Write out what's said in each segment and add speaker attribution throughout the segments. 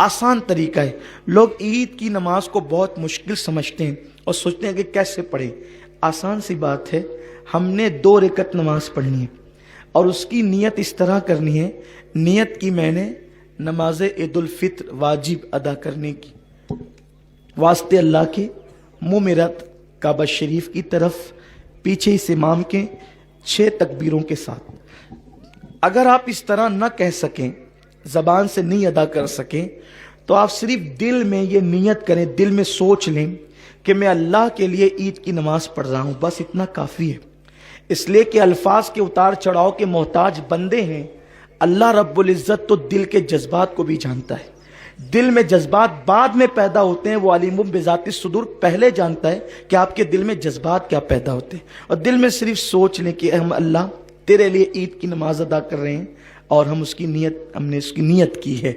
Speaker 1: आसान तरीका है। लोग ईद की नमाज को बहुत मुश्किल समझते हैं और सोचते हैं कि कैसे पढ़ें। आसान सी बात है, हमने 2 रकअत नमाज पढ़नी है और उसकी नीयत इस तरह करनी है, नीयत की मैंने नमाज ईद उल फित्र वाजिब अदा करने की, वास्ते अल्लाह के, मुँह मेरा काबा शरीफ की तरफ, पीछे इस इमाम के 6 तकबीरों के साथ। अगर आप इस तरह न कह सकें, ज़बान से नहीं अदा कर सकें, तो आप सिर्फ दिल में ये नियत करें, दिल में सोच लें कि मैं अल्लाह के लिए ईद की नमाज पढ़ रहा हूँ, बस इतना काफ़ी है। इसलिए कि अल्फाज के उतार चढ़ाव के मोहताज बंदे हैं। अल्लाह रब्बुल इज़्ज़त तो दिल के जज्बात को भी जानता है। दिल में जज्बात बाद में पैदा होते हैं, वो अलीमुम बिज़ाति सुदूर पहले जानता है कि आपके दिल में जज्बात क्या पैदा होते हैं। और दिल में सिर्फ सोच लें कि हम अल्लाह तेरे लिए ईद की नमाज अदा कर रहे हैं और हमने उसकी नीयत की है।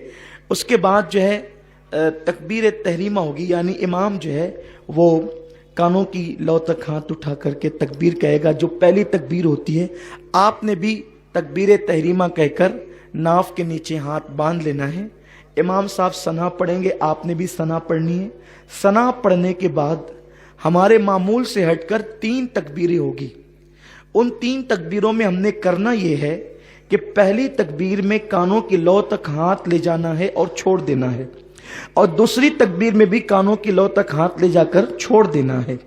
Speaker 1: उसके बाद जो है तकबीर तहरीमा होगी, यानी इमाम जो है वो कानों की लौ तक हाथ उठा करके तकबीर कहेगा, जो पहली तकबीर होती है। आपने भी तकबीर तहरीमा कहकर नाफ के नीचे हाथ बांध लेना है। इमाम साहब सना पढ़ेंगे, आपने भी सना पढ़नी है। सना पढ़ने के बाद हमारे मामूल से हटकर 3 तकबीरें होगी। उन 3 तकबीरों में हमने करना यह है कि पहली तकबीर में कानों की लौ तक हाथ ले जाना है और छोड़ देना है, और दूसरी तकबीर में भी कानों की लौ तक हाथ ले जाकर छोड़ देना है,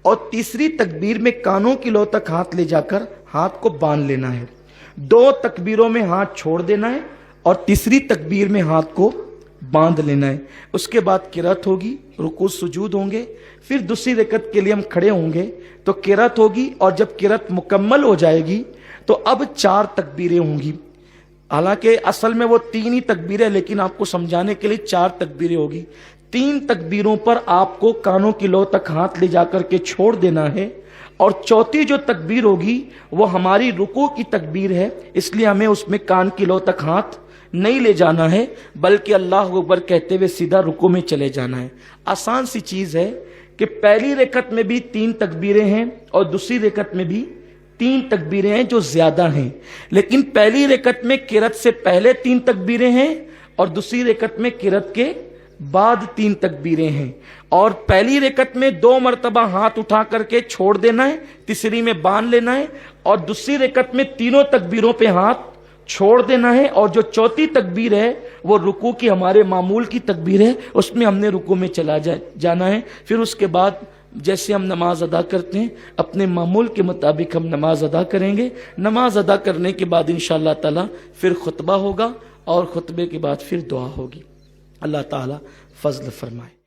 Speaker 1: और तीसरी तकबीर में कानों की लौ तक हाथ ले जाकर हाथ को बांध लेना है। 2 तकबीरों में हाथ छोड़ देना है और तीसरी तकबीर में हाथ को बांध लेना है। उसके बाद किरात होगी, रुकू सुजूद होंगे, फिर दूसरी रकत के लिए हम खड़े होंगे तो किरात होगी, और जब किरात मुकम्मल हो जाएगी तो अब 4 तकबीरें होंगी। हालांकि असल में वो 3 ही तकबीरें, लेकिन आपको समझाने के लिए 4 तकबीरें होगी। 3 तकबीरों पर आपको कानों की लौ तक हाथ ले जाकर के छोड़ देना है, और चौथी जो तकबीर होगी वो हमारी रुकू की तकबीर है, इसलिए हमें उसमें कान की लौ तक हाथ नहीं ले जाना है, बल्कि अल्लाह अकबर कहते हुए सीधा रुकू में चले जाना है। आसान सी चीज है कि पहली रकत में भी 3 तकबीरें हैं और दूसरी रकत में भी 3 तकबीरें हैं जो ज्यादा हैं, लेकिन पहली रकत में किरत से पहले 3 तकबीरें हैं और दूसरी रकत में किरत के बाद 3 तकबीरें हैं। और पहली रकत में 2 मरतबा हाथ उठा करके छोड़ देना है, तीसरी में बांध लेना है, और दूसरी रकत में तीनों तकबीरों पे हाथ छोड़ देना है, और जो चौथी तकबीर है वो रुकू की हमारे मामूल की तकबीर है, उसमें हमने रुकू में चला जाना है। फिर उसके बाद जैसे हम नमाज अदा करते हैं अपने मामूल के मुताबिक हम नमाज अदा करेंगे। नमाज अदा करने के बाद इंशाअल्लाह ताला फिर खुतबा होगा और खुतबे के बाद फिर दुआ होगी। अल्लाह ताला फजल फरमाए।